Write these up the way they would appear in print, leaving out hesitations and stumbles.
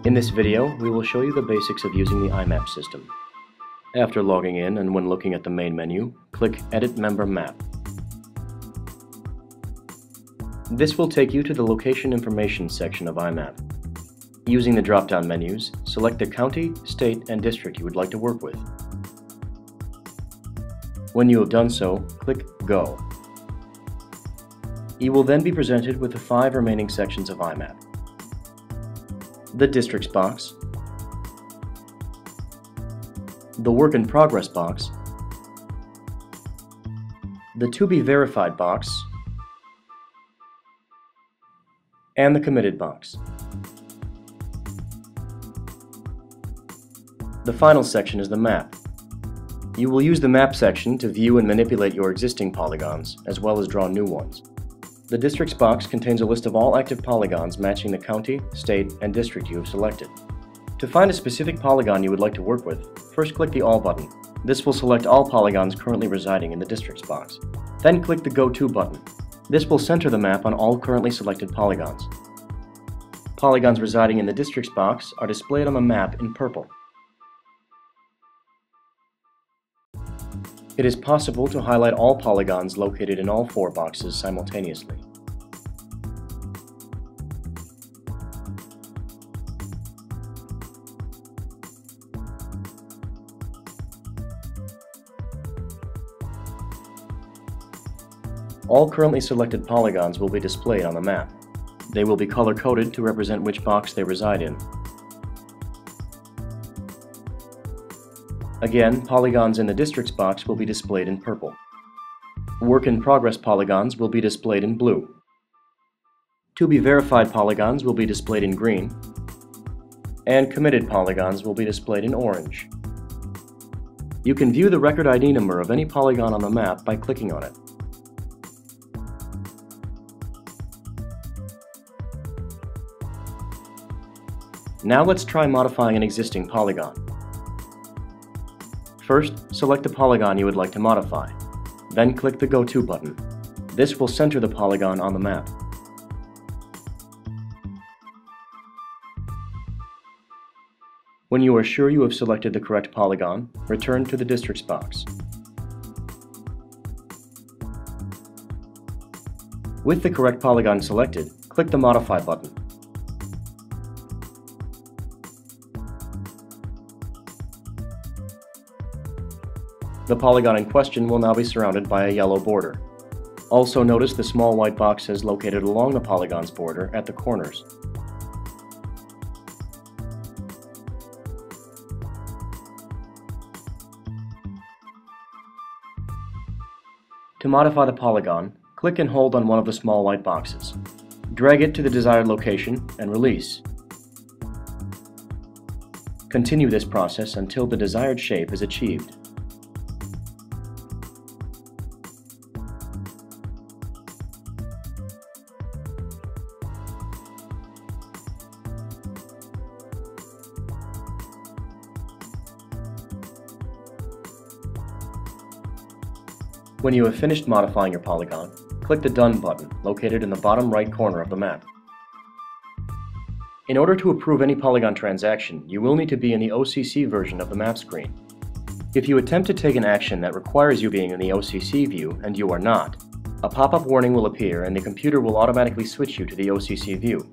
In this video, we will show you the basics of using the IMAP system. After logging in and when looking at the main menu, click Edit Member Map. This will take you to the Location Information section of IMAP. Using the drop-down menus, select the county, state, and district you would like to work with. When you have done so, click Go. You will then be presented with the 5 remaining sections of IMAP. The Districts box, the Work in Progress box, the To Be Verified box, and the Committed box. The final section is the map. You will use the map section to view and manipulate your existing polygons, as well as draw new ones. The Districts box contains a list of all active polygons matching the county, state, and district you have selected. To find a specific polygon you would like to work with, first click the All button. This will select all polygons currently residing in the Districts box. Then click the Go To button. This will center the map on all currently selected polygons. Polygons residing in the Districts box are displayed on the map in purple. It is possible to highlight all polygons located in all 4 boxes simultaneously. All currently selected polygons will be displayed on the map. They will be color-coded to represent which box they reside in. Again, polygons in the Districts box will be displayed in purple. Work in Progress polygons will be displayed in blue. To Be Verified polygons will be displayed in green. And Committed polygons will be displayed in orange. You can view the record ID number of any polygon on the map by clicking on it. Now let's try modifying an existing polygon. First, select the polygon you would like to modify. Then click the Go To button. This will center the polygon on the map. When you are sure you have selected the correct polygon, return to the Districts box. With the correct polygon selected, click the Modify button. The polygon in question will now be surrounded by a yellow border. Also notice the small white boxes located along the polygon's border at the corners. To modify the polygon, click and hold on one of the small white boxes. Drag it to the desired location and release. Continue this process until the desired shape is achieved. When you have finished modifying your polygon, click the Done button located in the bottom right corner of the map. In order to approve any polygon transaction, you will need to be in the OCC version of the map screen. If you attempt to take an action that requires you being in the OCC view and you are not, a pop-up warning will appear and the computer will automatically switch you to the OCC view.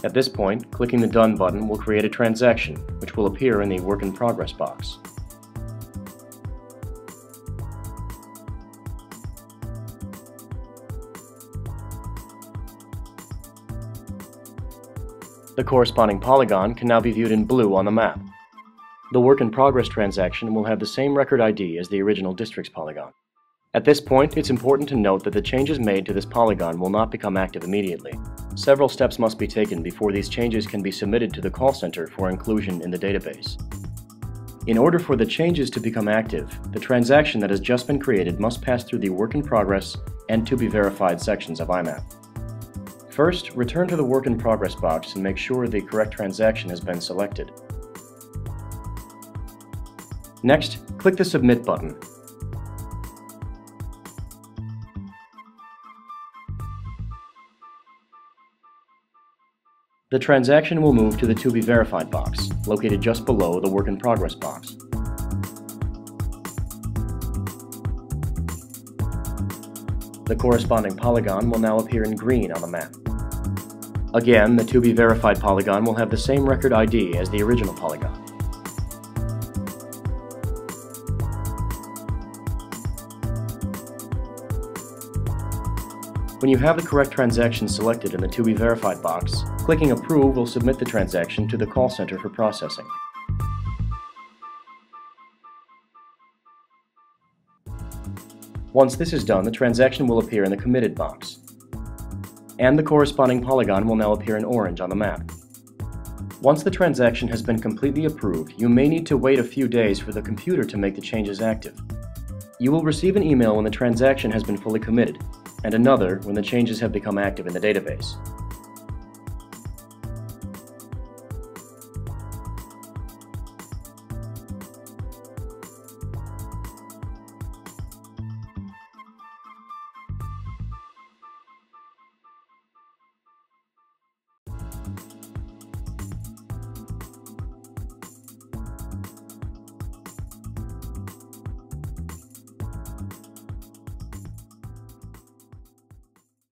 At this point, clicking the Done button will create a transaction, which will appear in the Work in Progress box. The corresponding polygon can now be viewed in blue on the map. The Work in Progress transaction will have the same record ID as the original Districts polygon. At this point, it's important to note that the changes made to this polygon will not become active immediately. Several steps must be taken before these changes can be submitted to the call center for inclusion in the database. In order for the changes to become active, the transaction that has just been created must pass through the Work in Progress and To Be Verified sections of IMAP. First, return to the Work in Progress box and make sure the correct transaction has been selected. Next, click the Submit button. The transaction will move to the To Be Verified box, located just below the Work in Progress box. The corresponding polygon will now appear in green on the map. Again, the To Be Verified polygon will have the same record ID as the original polygon. When you have the correct transaction selected in the To Be Verified box, clicking Approve will submit the transaction to the call center for processing. Once this is done, the transaction will appear in the Committed box, and the corresponding polygon will now appear in orange on the map. Once the transaction has been completely approved, you may need to wait a few days for the computer to make the changes active. You will receive an email when the transaction has been fully committed, and another when the changes have become active in the database.